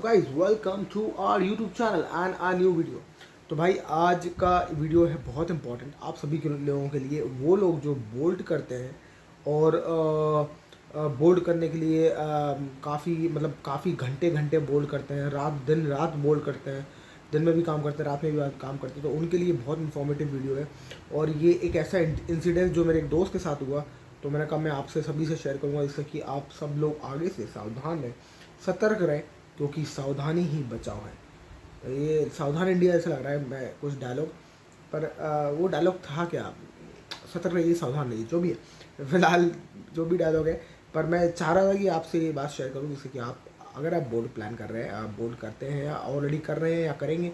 Guys welcome to our YouTube channel and our new video. तो भाई आज का वीडियो है बहुत इंपॉर्टेंट आप सभी के लोगों के लिए, वो लोग जो बोल्ड करते हैं और बोल्ड करने के लिए काफ़ी घंटे घंटे बोल्ड करते हैं, दिन रात बोल्ड करते हैं, दिन में भी काम करते हैं, रात में भी काम करते हैं। तो उनके लिए बहुत इन्फॉर्मेटिव वीडियो है। और ये एक ऐसा इंसिडेंट जो मेरे एक दोस्त के साथ हुआ, तो मैंने कहा मैं आपसे सभी से शेयर करूँगा, जिससे कि आप सब लोग आगे से सावधान रहें, सतर्क रहें, क्योंकि सावधानी ही बचाव है। ये सावधान इंडिया ऐसा लग रहा है मैं कुछ डायलॉग, पर वो डायलॉग था क्या, सतर्क रहिए सावधान रहिए, जो भी है फिलहाल जो भी डायलॉग है। पर मैं चाह रहा था कि आपसे ये बात शेयर करूं, जिससे कि आप अगर आप बोर्ड प्लान कर रहे हैं, आप बोर्ड करते हैं या ऑलरेडी कर रहे हैं या करेंगे,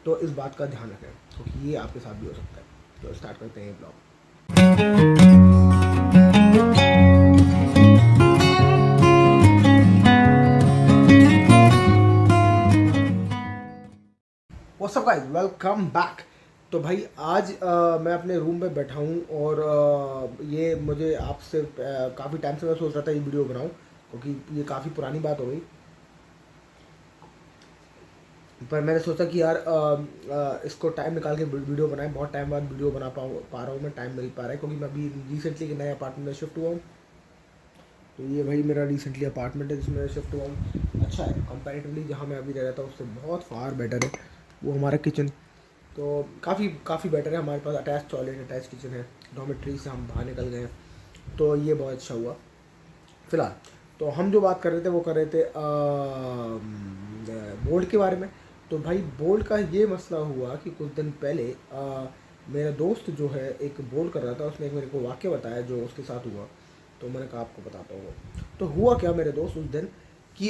तो इस बात का ध्यान रखें, क्योंकि ये आपके साथ भी हो सकता है। तो स्टार्ट करते हैं ये blog. What's up guys, welcome back. तो भाई आज मैं अपने रूम में बैठा हूँ और ये मुझे आपसे काफ़ी टाइम से मैं सोच रहा था ये वीडियो बनाऊँ, क्योंकि ये काफ़ी पुरानी बात हो गई। पर मैंने सोचा कि यार इसको टाइम निकाल के वीडियो बनाएं। बहुत टाइम बाद वीडियो बना पा रहा हूँ, मैं टाइम मिल पा रहा है, क्योंकि मैं अभी रिसेंटली एक नए अपार्टमेंट में शिफ्ट हुआ हूँ। तो ये भाई मेरा रिसेंटली अपार्टमेंट है जिसमें मैं शिफ्ट हुआ हूँ। अच्छा है कंपैरेटिवली, जहाँ मैं अभी रह रहा था उससे बहुत फार बेटर है। वो हमारा किचन तो काफ़ी काफ़ी बेटर है। हमारे पास अटैच टॉयलेट, अटैच किचन है, डॉर्मेट्री से हम बाहर निकल गए हैं, तो ये बहुत अच्छा हुआ। फिलहाल तो हम जो बात कर रहे थे वो कर रहे थे बोर्ड के बारे में। तो भाई बोर्ड का ये मसला हुआ कि कुछ दिन पहले मेरा दोस्त जो है एक बोर्ड कर रहा था, उसने एक मेरे को वाक्य बताया जो उसके साथ हुआ। तो मैंने कहा आपको बताता हूँ। तो हुआ क्या मेरे दोस्त उस दिन कि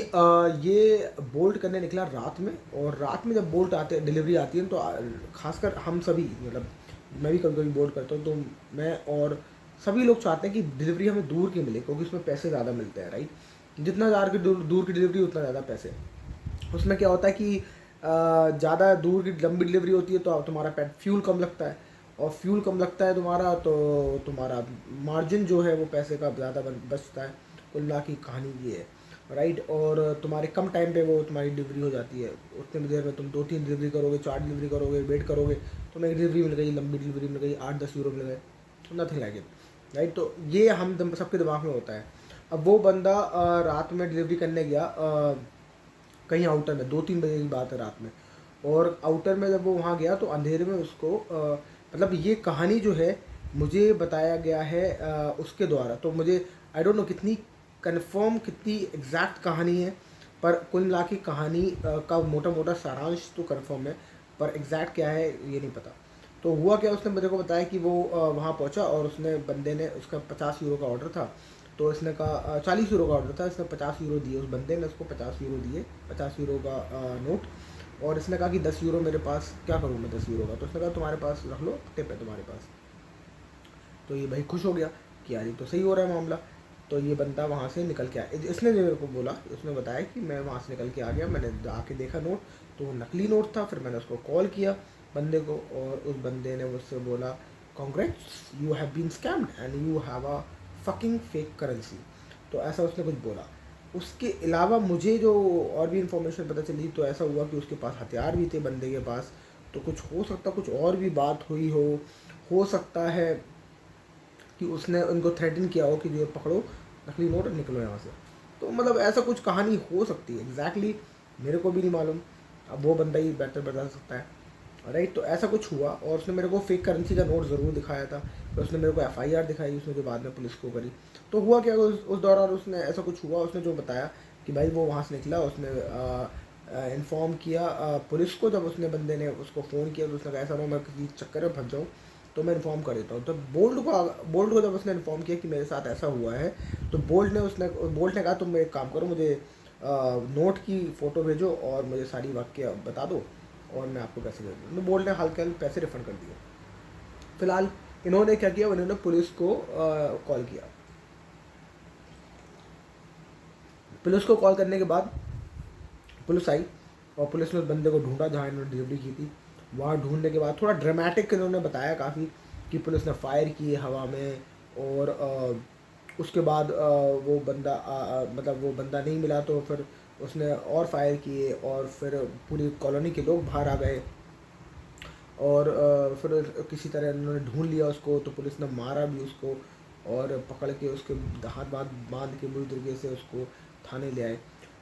ये बोल्ट करने निकला रात में, और रात में जब बोल्ट आते डिलीवरी आती है तो खासकर हम सभी, मतलब मैं भी कभी कभी बोल्ट करता हूँ, तो मैं और सभी लोग चाहते हैं कि डिलीवरी हमें दूर की मिले, क्योंकि उसमें पैसे ज़्यादा मिलते हैं, राइट। जितना ज़्यादा दूर की डिलीवरी उतना ज़्यादा पैसे। उसमें क्या होता है कि ज़्यादा दूर की लंबी डिलीवरी होती है तो तुम्हारा फ्यूल कम लगता है, और फ्यूल कम लगता है तुम्हारा, तो तुम्हारा मार्जिन जो है वो पैसे का ज़्यादा बचता है। कुल मिला की कहानी ये है, राइट। और तुम्हारे कम टाइम पे वो तुम्हारी डिलीवरी हो जाती है। उतने देर में तुम 2-3 डिलीवरी करोगे, 4 डिलीवरी करोगे, वेट करोगे, तुम्हें एक डिलीवरी मिल गई, लंबी डिलीवरी मिल गई, 8-10 यूरो मिल गए, नथिंग लाइक इट, राइट। तो ये सबके दिमाग में होता है। अब वो बंदा रात में डिलीवरी करने गया कहीं आउटर में, 2-3 बजे की बात है रात में। और आउटर में जब वो वहाँ गया तो अंधेरे में उसको मतलब ये कहानी जो है मुझे बताया गया है उसके द्वारा। तो मुझे आई डोंट नो कितनी कंफर्म, कितनी एग्जैक्ट कहानी है, पर कुल मिला के कहानी का मोटा मोटा सारांश तो कंफर्म है, पर एग्जैक्ट क्या है ये नहीं पता। तो हुआ क्या, उसने मेरे को बताया कि वो वहाँ पहुँचा और उसने बंदे ने, उसका 50 यूरो का ऑर्डर था, तो इसने कहा 40 यूरो का ऑर्डर था, इसने 50 यूरो दिए, उस बंदे ने उसको 50 यूरो दिए, 50 यूरो का नोट। और इसने कहा कि 10 यूरो मेरे पास, क्या करूँ मैं 10 यूरो का। तो उसने कहा तुम्हारे पास रख लो, टिप है तुम्हारे पास। तो ये भाई खुश हो गया कि यार ये तो सही हो रहा है मामला। तो ये बंदा वहाँ से निकल के आया, इसने जो मेरे को बोला, उसने बताया कि मैं वहाँ से निकल के आ गया, मैंने आके देखा नोट, तो वो नकली नोट था। फिर मैंने उसको कॉल किया बंदे को, और उस बंदे ने मुझसे बोला congrats, you have been scammed and you have a fucking fake currency. तो ऐसा उसने कुछ बोला। उसके अलावा मुझे जो और भी इन्फॉर्मेशन पता चली, तो ऐसा हुआ कि उसके पास हथियार भी थे बंदे के पास। तो कुछ हो सकता, कुछ और भी बात हुई हो सकता है कि उसने उनको थ्रेटन किया हो कि जो पकड़ो नकली नोट, निकलो यहाँ से। तो मतलब ऐसा कुछ कहानी हो सकती है, एग्जैक्टली मेरे को भी नहीं मालूम, अब वो बंदा ही बेहतर बता सकता है, राइट। तो ऐसा कुछ हुआ, और उसने मेरे को फेक करेंसी का नोट ज़रूर दिखाया था। तो उसने मेरे को एफआईआर दिखाई, उसने जो बाद में पुलिस को करी। तो हुआ क्या, उस दौरान उसने ऐसा कुछ हुआ, उसने जो बताया कि भाई वो वहाँ से निकला, उसने इन्फॉर्म किया पुलिस को। जब उसने बंदे ने उसको फ़ोन किया तो उसने कहा ऐसा ना मैं किसी चक्कर में फंस जाऊँ, तो मैं इन्फॉर्म कर देता हूँ। तो बोल्ट को जब उसने इन्फॉर्म किया कि मेरे साथ ऐसा हुआ है, तो बोल्ट ने कहा तुम एक काम करो, मुझे नोट की फ़ोटो भेजो और मुझे सारी वाक्य बता दो, और मैं आपको पैसे दे दूँ। तो बोल्ट ने हाल के हाल पैसे रिफ़ंड कर दिए। फिलहाल इन्होंने क्या किया, इन्होंने पुलिस को कॉल किया। पुलिस को कॉल करने के बाद पुलिस आई, और पुलिस ने उस बंदे को ढूंढा जहाँ इन्होंने डिलीवरी की थी। वहाँ ढूंढने के बाद थोड़ा ड्रामेटिक इन्होंने बताया काफ़ी, कि पुलिस ने फायर किए हवा में, और उसके बाद वो बंदा मतलब वो बंदा नहीं मिला। तो फिर उसने और फायर किए और फिर पूरी कॉलोनी के लोग बाहर आ गए और फिर किसी तरह उन्होंने ढूंढ लिया उसको, तो पुलिस ने मारा भी उसको और पकड़ के उसके हाथ बांध बांध के बुरी तरीके से उसको थाने ले आए।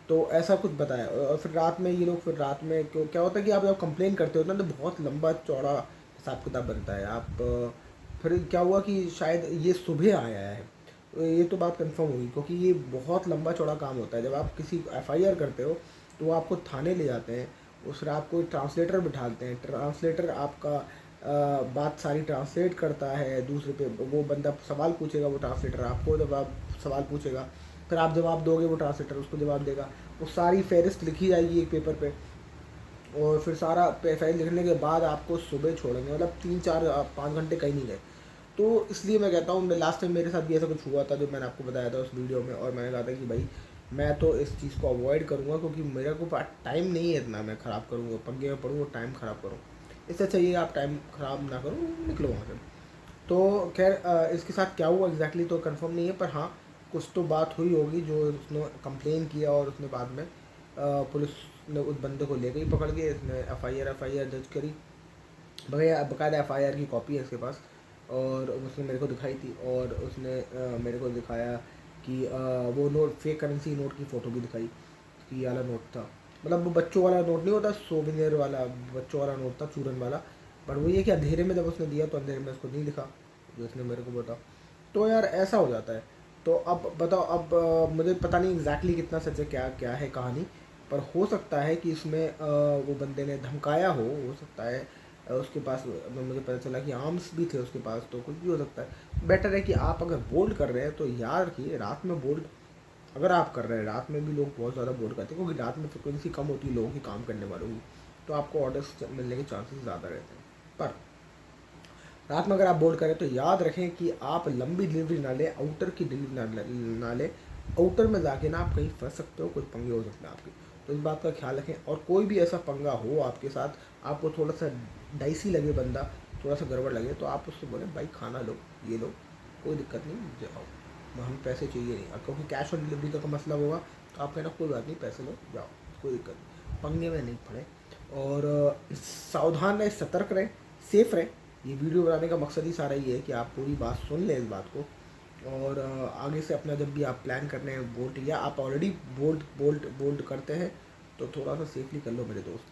तो ऐसा कुछ बताया। और फिर रात में ये लोग, फिर रात में क्यों क्या होता है कि आप जब कंप्लेन करते हो ना तो बहुत लंबा चौड़ा हिसाब किताब बनता है। आप फिर क्या हुआ कि शायद ये सुबह आया है, तो ये तो बात कंफर्म होगी क्योंकि ये बहुत लंबा चौड़ा काम होता है। जब आप किसी एफआईआर करते हो तो वो आपको थाने ले जाते हैं, उस फिर आपको ट्रांसलेटर बिठाते हैं, ट्रांसलेटर आपका बात सारी ट्रांसलेट करता है दूसरे पे। वो बंदा सवाल पूछेगा, वो ट्रांसलेटर आपको जवाब सवाल पूछेगा, फिर आप जवाब दोगे, वो ट्रांसलेटर उसको जवाब देगा। वो सारी फहरिस्त लिखी जाएगी एक पेपर पे और फिर सारा फहरिस्त लिखने के बाद आपको सुबह छोड़ेंगे, मतलब 3 4 5 घंटे कहीं नहीं गए। तो इसलिए मैं कहता हूँ, मैं लास्ट टाइम मेरे साथ भी ऐसा कुछ हुआ था जो मैंने आपको बताया था उस वीडियो में, और मैंने कहा था कि भाई मैं तो इस चीज़ को अवॉइड करूँगा क्योंकि मेरे को पास टाइम नहीं है इतना, मैं ख़राब करूँगा पंगे में पढ़ूँगा, टाइम ख़राब करूँ। इससे चाहिए आप टाइम ख़राब ना करो, निकलो वहाँ से। तो खैर इसके साथ क्या हुआ एग्जैक्टली तो कंफर्म नहीं है, पर हाँ कुछ तो बात हुई होगी जो उसने कंप्लेन किया और उसने बाद में पुलिस ने उस बंदे को ले गई पकड़ के, इसने एफआईआर दर्ज करी। बकायदा एफआईआर की कॉपी है इसके पास और उसने मेरे को दिखाई थी और उसने मेरे को दिखाया कि वो नोट फेक करेंसी नोट की फ़ोटो भी दिखाई कि ये वाला नोट था। मतलब वो बच्चों वाला नोट नहीं होता, सोविनियर वाला बच्चों वाला नोट था, चूरन वाला। पर वो ये कि अंधेरे में जब उसने दिया तो अंधेरे में उसको नहीं दिखा जो उसने मेरे को बताया। तो यार ऐसा हो जाता है। तो अब बताओ, अब मुझे पता नहीं एग्जैक्टली कितना सच है, क्या क्या है कहानी, पर हो सकता है कि इसमें वो बंदे ने धमकाया हो सकता है। उसके पास मुझे पता चला कि आर्म्स भी थे उसके पास, तो कुछ भी हो सकता है। बेटर है कि आप अगर बोल्ड कर रहे हैं तो याद रखिए रात में बोल्ड अगर आप कर रहे हैं, रात में भी लोग बहुत ज़्यादा बोल्ड करते हैं क्योंकि रात में फ्रिक्वेंसी कम होती है लोगों की काम करने वालों की, तो आपको ऑर्डर्स मिलने के चांसेस ज़्यादा रहते हैं। पर रात में अगर आप बोल्ड करें तो याद रखें कि आप लंबी डिलीवरी ना लें, आउटर की डिलीवरी ना लें। आउटर में जाके ना आप कहीं फंस सकते हो, कुछ पंगे हो सकते हैं आपके, तो इस बात का ख्याल रखें। और कोई भी ऐसा पंगा हो आपके साथ, आपको थोड़ा सा डाइसी लगे बंदा, थोड़ा सा गड़बड़ लगे, तो आप उससे बोलें भाई खाना लो, ये लो, कोई दिक्कत नहीं, जाओ, हमें पैसे चाहिए नहीं। और क्योंकि कैश ऑन डिलीवरी का मसला होगा तो आप कहना कोई बात नहीं, पैसे लो, जाओ, कोई दिक्कत नहीं, पंगे में नहीं पड़े। और सावधान रहें, सतर्क रहें, सेफ रहें। ये वीडियो बनाने का मकसद ही सारा ये है कि आप पूरी बात सुन लें इस बात को, और आगे से अपना जब भी आप प्लान करने हैं बोल्ट, या आप ऑलरेडी बोल्ट करते हैं तो थोड़ा सा सेफली कर लो मेरे दोस्त,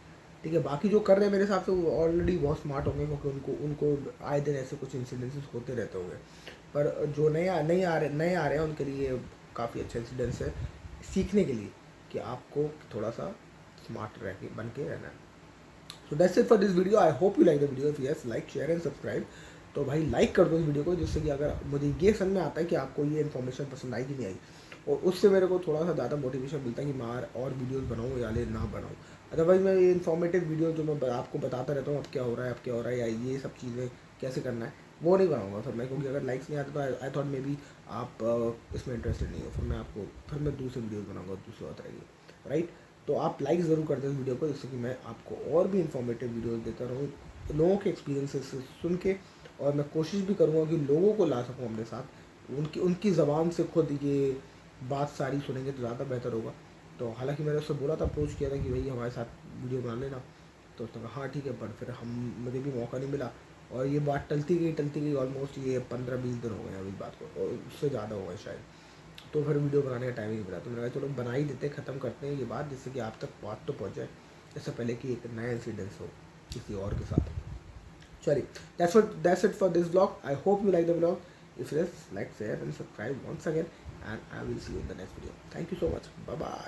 ठीक है। बाकी जो कर रहे हैं मेरे हिसाब से वो ऑलरेडी बहुत स्मार्ट होंगे क्योंकि उनको उनको आए दिन ऐसे कुछ इंसिडेंसेस होते रहते होंगे। पर जो नए नए आ रहे हैं उनके लिए काफ़ी अच्छा इंसिडेंस है सीखने के लिए कि आपको थोड़ा सा स्मार्ट रह के बन के रहना है। So that's it for this video. I hope you like the video. If yes, like share and subscribe. तो भाई लाइक कर दो इस वीडियो को, जिससे कि अगर मुझे ये समझ में आता है कि आपको ये इन्फॉर्मेशन पसंद आई कि नहीं आई, और उससे मेरे को थोड़ा सा ज़्यादा मोटिवेशन मिलता है कि मैं और वीडियोस बनाऊँ या ले ना बनाऊँ। अदरवाइज मैं ये इन्फॉर्मेटिव वीडियो जो मैं आपको बताता रहता हूँ अब क्या हो रहा है, अब क्या हो रहा है, या ये सब चीज़ें कैसे करना है, वो नहीं बनाऊँगा फिर मैं, क्योंकि अगर लाइक्स नहीं आते तो आई थॉट मे बी आप इसमें इंटरेस्टेड नहीं हो, फिर मैं दूसरे वीडियोज़ बनाऊँगा दूसरे तरह की, राइट। तो आप लाइक ज़रूर कर दें इस वीडियो को, जिससे कि मैं आपको और भी इन्फॉर्मेटिव वीडियोस देता रहूँ लोगों के एक्सपीरियंसेस से सुन के, और मैं कोशिश भी करूँगा कि लोगों को ला सकूँ अपने साथ, उनकी ज़बान से खुद ये बात सारी सुनेंगे तो ज़्यादा बेहतर होगा। तो हालांकि मैंने उससे बोला था, अप्रोच किया था कि भाई हमारे साथ वीडियो बना लेना, तो उसने कहा हाँ ठीक है, पर फिर मुझे भी मौका नहीं मिला, और ये बात टलती गई ऑलमोस्ट ये 15-20 दिन हो गए अब इस बात को, और उससे ज़्यादा हो गए शायद। तो फिर वीडियो बनाने का टाइम ही नहीं मिला, तो मैंने कहा चलो बना ही देते, ख़त्म करते हैं ये बात, जिससे कि आप तक बात तो पहुँचे इससे पहले कि एक नया इंसिडेंस हो किसी और के साथ। चलिए, that's it for this vlog. I hope you like the vlog. If yes, like, share and subscribe once again, and I will see you in the next video. Thank you so much. Bye bye.